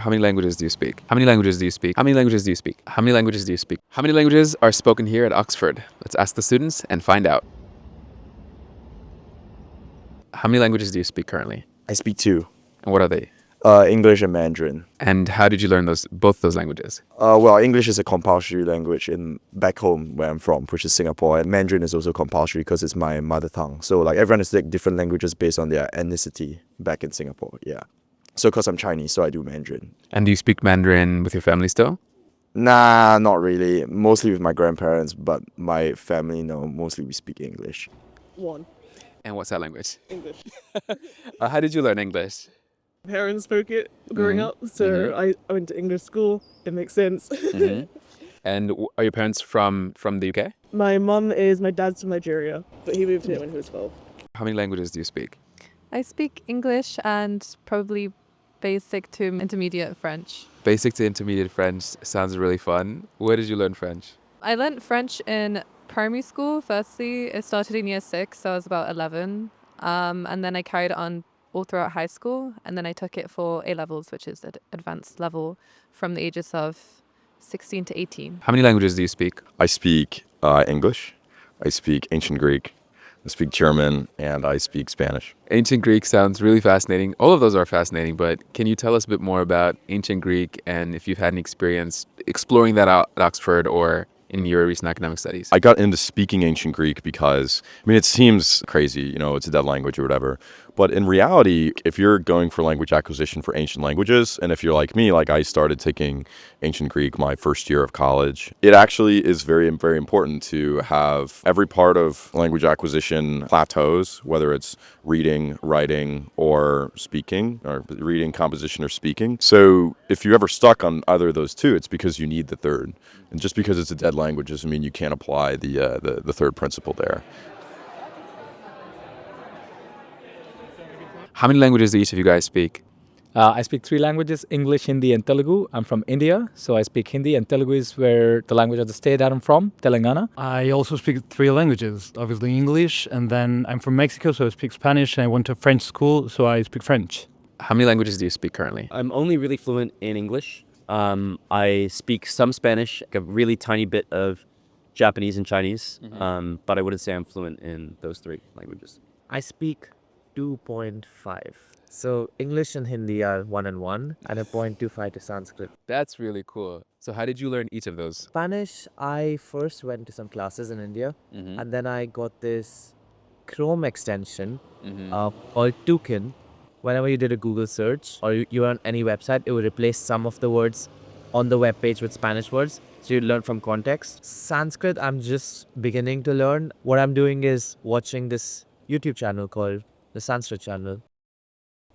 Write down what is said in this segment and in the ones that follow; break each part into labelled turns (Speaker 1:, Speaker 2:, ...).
Speaker 1: How many languages do you speak? How many languages do you speak? How many languages do you speak? How many languages do you speak? How many languages are spoken here at Oxford? Let's ask the students and find out. How many languages do you speak currently?
Speaker 2: I speak two,
Speaker 1: And what are they?
Speaker 2: English and Mandarin.
Speaker 1: And how did you learn both those languages?
Speaker 2: Well, English is a compulsory language in back home where I'm from, which is Singapore. And Mandarin is also compulsory because it's my mother tongue. So like everyone has like different languages based on their ethnicity back in Singapore. Yeah. So because I'm Chinese, so I do Mandarin.
Speaker 1: And do you speak Mandarin with your family still?
Speaker 2: Nah, not really. Mostly with my grandparents, but my family, no, mostly we speak English.
Speaker 3: One.
Speaker 1: And what's that language?
Speaker 3: English.
Speaker 1: How did you learn English?
Speaker 3: Parents spoke it growing up, so I went to English school. It makes sense.
Speaker 1: And are your parents from the UK?
Speaker 3: My dad's from Nigeria, but he moved here when he was 12.
Speaker 1: How many languages do you speak?
Speaker 4: I speak English and probably basic to intermediate French.
Speaker 1: Basic to intermediate French sounds really fun. Where did you learn French?
Speaker 4: I learnt French in primary school. Firstly, it started in year 6, so I was about 11. And then I carried it on all throughout high school. And then I took it for A-levels, which is the advanced level, from the ages of 16 to 18.
Speaker 1: How many languages do you speak?
Speaker 5: I speak English, I speak Ancient Greek, I speak German, and I speak Spanish.
Speaker 1: Ancient Greek sounds really fascinating. All of those are fascinating, but can you tell us a bit more about Ancient Greek and if you've had any experience exploring that out at Oxford or in your recent academic studies?
Speaker 5: I got into speaking Ancient Greek because, it seems crazy, it's a dead language or whatever. But in reality, if you're going for language acquisition for ancient languages, and if you're like me, like I started taking Ancient Greek my first year of college, it actually is very, very important to have every part of language acquisition plateaus, whether it's reading, writing, or speaking, or reading, composition, or speaking. So if you're ever stuck on either of those two, it's because you need the third. And just because it's a dead language doesn't mean you can't apply the third principle there.
Speaker 1: How many languages do each of you guys speak?
Speaker 6: I speak 3 languages, English, Hindi, and Telugu. I'm from India, so I speak Hindi, and Telugu is where the language of the state that I'm from, Telangana.
Speaker 7: I also speak 3 languages, obviously English, and then I'm from Mexico, so I speak Spanish, and I went to French school, so I speak French.
Speaker 1: How many languages do you speak currently?
Speaker 8: I'm only really fluent in English. I speak some Spanish, like a really tiny bit of Japanese and Chinese, but I wouldn't say I'm fluent in those 3 languages.
Speaker 9: I speak 2.5. So English and Hindi are 1 and 1, and a 0.25 to Sanskrit.
Speaker 1: That's really cool. So how did you learn each of those?
Speaker 9: Spanish, I first went to some classes in India, and then I got this Chrome extension called Toucan. Whenever you did a Google search or you were on any website, it would replace some of the words on the web page with Spanish words. So you learn from context. Sanskrit, I'm just beginning to learn. What I'm doing is watching this YouTube channel called the Sanskrit channel.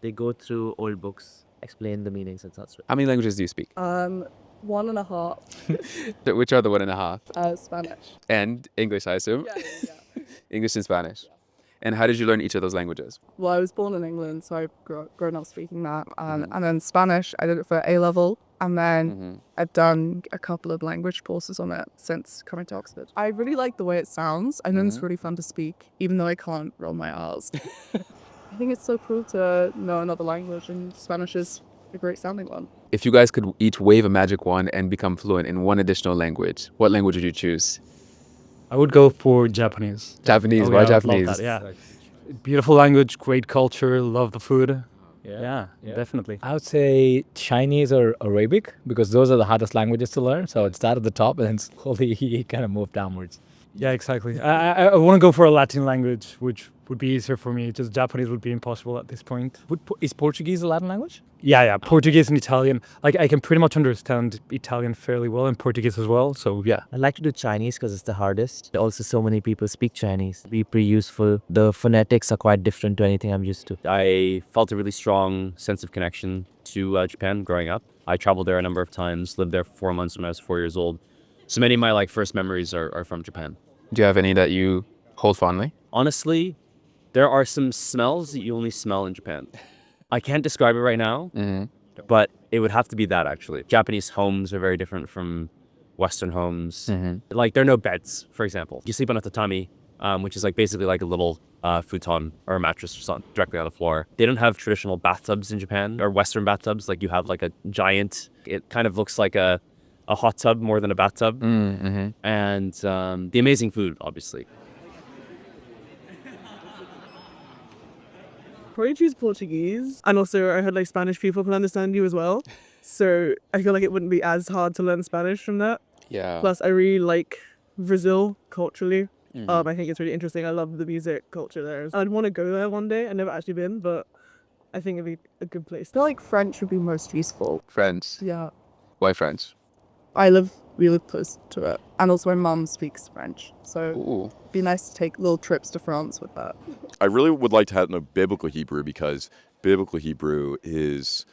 Speaker 9: They go through old books, explain the meanings in Sanskrit.
Speaker 1: How many languages do you speak?
Speaker 3: 1.5.
Speaker 1: Which are the 1.5?
Speaker 3: Spanish.
Speaker 1: And English, I assume?
Speaker 3: Yeah.
Speaker 1: English and Spanish. And how did you learn each of those languages?
Speaker 3: Well, I was born in England, so I've grown up speaking that. And then Spanish, I did it for A-level. And then I've done a couple of language courses on it since coming to Oxford. I really like the way it sounds. I think it's really fun to speak, even though I can't roll my R's. I think it's so cool to know another language, and Spanish is a great sounding one.
Speaker 1: If you guys could each wave a magic wand and become fluent in one additional language, what language would you choose?
Speaker 7: I would go for Japanese.
Speaker 1: Japanese.
Speaker 7: Oh,
Speaker 1: Why
Speaker 7: yeah, I would
Speaker 1: Japanese?
Speaker 7: love that, yeah. Beautiful language, great culture, love the food. Yeah, definitely.
Speaker 6: I would say Chinese or Arabic, because those are the hardest languages to learn. So it started at the top and then slowly kind of moved downwards.
Speaker 7: Yeah, exactly. I want to go for a Latin language, which would be easier for me. Just Japanese would be impossible at this point.
Speaker 6: Is Portuguese a Latin language?
Speaker 7: Yeah. Portuguese and Italian. Like, I can pretty much understand Italian fairly well and Portuguese as well. So, yeah.
Speaker 9: I like to do Chinese because it's the hardest. Also, so many people speak Chinese. It'd be pretty useful. The phonetics are quite different to anything I'm used to.
Speaker 8: I felt a really strong sense of connection to Japan growing up. I traveled there a number of times, lived there for 4 months when I was 4 years old. So many of my first memories are from Japan.
Speaker 1: Do you have any that you hold fondly?
Speaker 8: Honestly, there are some smells that you only smell in Japan. I can't describe it right now, but it would have to be that, actually. Japanese homes are very different from Western homes. Like, there are no beds, for example. You sleep on a tatami, which is like basically like a little futon or a mattress or something directly on the floor. They don't have traditional bathtubs in Japan or Western bathtubs. Like you have like a giant, it kind of looks like a hot tub more than a bathtub. And the amazing food, obviously.
Speaker 10: Probably choose Portuguese. And also I heard like Spanish people can understand you as well. So I feel like it wouldn't be as hard to learn Spanish from that.
Speaker 1: Yeah.
Speaker 10: Plus I really like Brazil culturally. I think it's really interesting. I love the music culture there. I'd want to go there one day. I've never actually been, but I think it'd be a good place.
Speaker 3: I feel like French would be most useful.
Speaker 1: French.
Speaker 3: Yeah.
Speaker 1: Why French?
Speaker 3: We live close to it. And also my mum speaks French. So
Speaker 1: Ooh.
Speaker 3: it'd be nice to take little trips to France with that.
Speaker 5: I really would like to know Biblical Hebrew because Biblical Hebrew is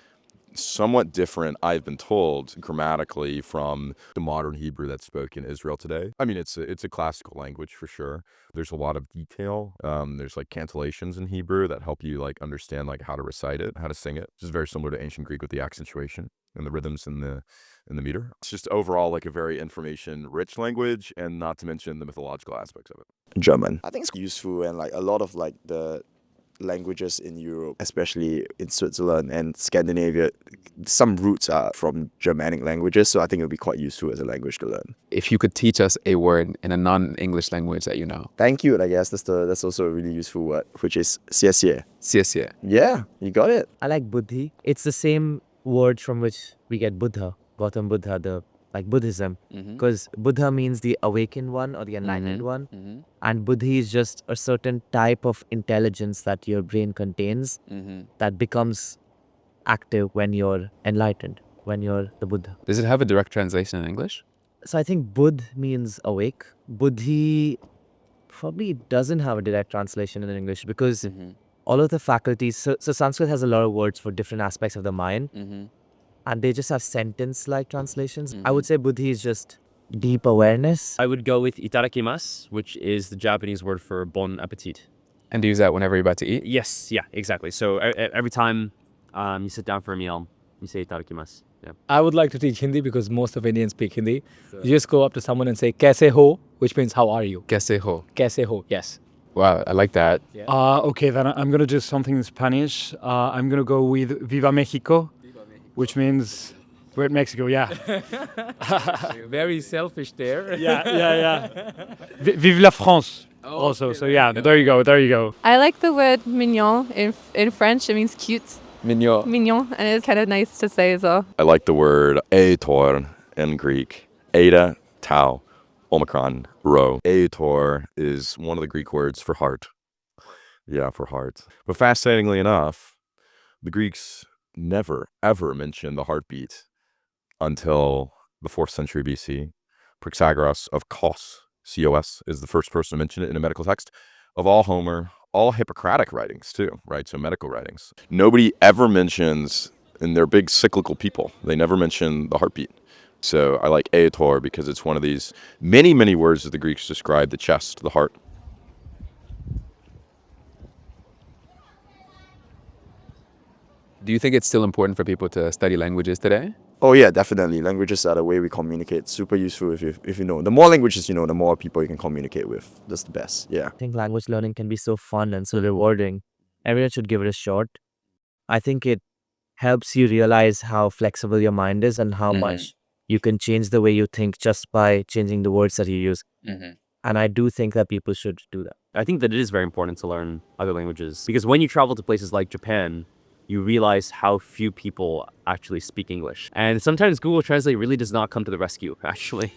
Speaker 5: somewhat different, I've been told, grammatically from the modern Hebrew that's spoken in Israel today. I mean, it's a classical language for sure. There's a lot of detail. There's like cantillations in Hebrew that help you like understand like how to recite it, how to sing it. Which is very similar to ancient Greek with the accentuation and the rhythms in the meter. It's just overall like a very information-rich language, and not to mention the mythological aspects of it.
Speaker 2: German. I think it's useful, and like a lot of like the languages in Europe, especially in Switzerland and Scandinavia, some roots are from Germanic languages, so I think it would be quite useful as a language to learn.
Speaker 1: If you could teach us a word in a non-English language that you know.
Speaker 2: Thank you, I guess that's also a really useful word, which is 谢谢.
Speaker 1: 谢谢.
Speaker 2: Yeah, you got it.
Speaker 9: I like buddhi. It's the same word from which we get Buddha, Gautam Buddha, like Buddhism. Because Buddha means the awakened one or the enlightened one. And buddhi is just a certain type of intelligence that your brain contains that becomes active when you're enlightened, when you're the Buddha.
Speaker 1: Does it have a direct translation in English?
Speaker 9: So I think Buddh means awake. Buddhi probably doesn't have a direct translation in English because all of the faculties, so Sanskrit has a lot of words for different aspects of the mind. And they just have sentence-like translations. I would say buddhi is just deep awareness.
Speaker 8: I would go with itadakimasu, which is the Japanese word for bon appetit.
Speaker 1: And do you use that whenever you're about to eat?
Speaker 8: Yes, yeah, exactly. So every time you sit down for a meal, you say itadakimasu. Yeah.
Speaker 6: I would like to teach Hindi because most of Indians speak Hindi. You just go up to someone and say, Kaise ho? Which means, how are you?
Speaker 1: Kaise ho?
Speaker 6: Kaise ho, yes.
Speaker 1: Wow, I like that.
Speaker 7: Okay, then I'm going to do something in Spanish. I'm going to go with Viva Mexico, which means we're at Mexico, yeah.
Speaker 6: Very selfish there.
Speaker 7: Yeah. Vive la France also. So yeah, there you go.
Speaker 4: I like the word mignon in French. It means cute.
Speaker 1: Mignon.
Speaker 4: Mignon. And it's kind of nice to say as well.
Speaker 5: I like the word aitor in Greek. Eta, tau, omicron, rho. Aitor is one of the Greek words for heart. Yeah, for heart. But fascinatingly enough, the Greeks never, ever mentioned the heartbeat until the 4th century BC. Praxagoras of Kos, C-O-S, is the first person to mention it in a medical text of all Homer, all Hippocratic writings too, right? So medical writings. Nobody ever mentions, and they're big cyclical people, they never mention the heartbeat. So I like aitor because it's one of these many, many words that the Greeks describe the chest, the heart.
Speaker 1: Do you think it's still important for people to study languages today?
Speaker 2: Oh yeah, definitely. Languages are the way we communicate. Super useful if you know. The more languages you know, the more people you can communicate with. That's the best. Yeah.
Speaker 9: I think language learning can be so fun and so rewarding. Everyone should give it a shot. I think it helps you realize how flexible your mind is and how much you can change the way you think just by changing the words that you use. And I do think that people should do that.
Speaker 8: I think that it is very important to learn other languages because when you travel to places like Japan, you realize how few people actually speak English. And sometimes Google Translate really does not come to the rescue, actually.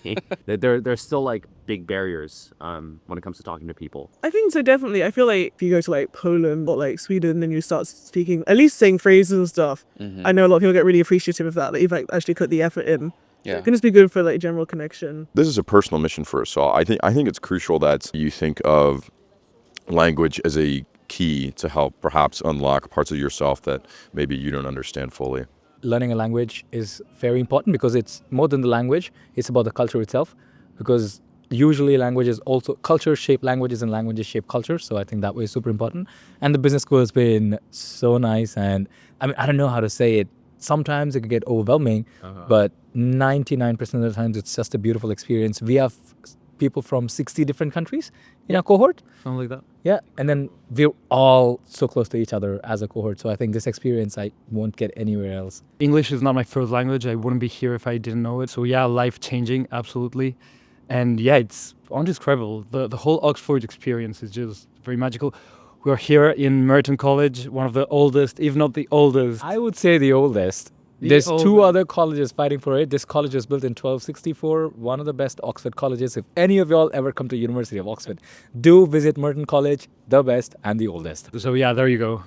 Speaker 8: There's still like big barriers when it comes to talking to people.
Speaker 10: I think so, definitely. I feel like if you go to like Poland or like Sweden and you start speaking, at least saying phrases and stuff, I know a lot of people get really appreciative of that you've like actually put the effort in.
Speaker 1: Yeah.
Speaker 10: It can just be good for like general connection.
Speaker 5: This is a personal mission for us all. I think it's crucial that you think of language as a key to help perhaps unlock parts of yourself that maybe you don't understand fully.
Speaker 6: Learning a language is very important because it's more than the language, it's about the culture itself. Because usually languages also, culture shape languages and languages shape culture. So I think that way is super important. And the business school has been so nice. And I mean, I don't know how to say it. Sometimes it can get overwhelming, but 99% of the times it's just a beautiful experience. We have people from 60 different countries in our cohort.
Speaker 7: Something like that.
Speaker 6: Yeah, and then we're all so close to each other as a cohort. So I think this experience I won't get anywhere else.
Speaker 7: English is not my first language. I wouldn't be here if I didn't know it. So yeah, life changing, absolutely. And yeah, it's undescribable. The whole Oxford experience is just very magical. We're here in Merton College, one of the oldest, if not the oldest.
Speaker 6: I would say the oldest.
Speaker 7: The
Speaker 6: There's two
Speaker 7: oldest.
Speaker 6: other colleges fighting for it. This college was built in 1264, one of the best Oxford colleges. If any of y'all ever come to University of Oxford, do visit Merton College, the best and the oldest.
Speaker 7: So yeah, there you go.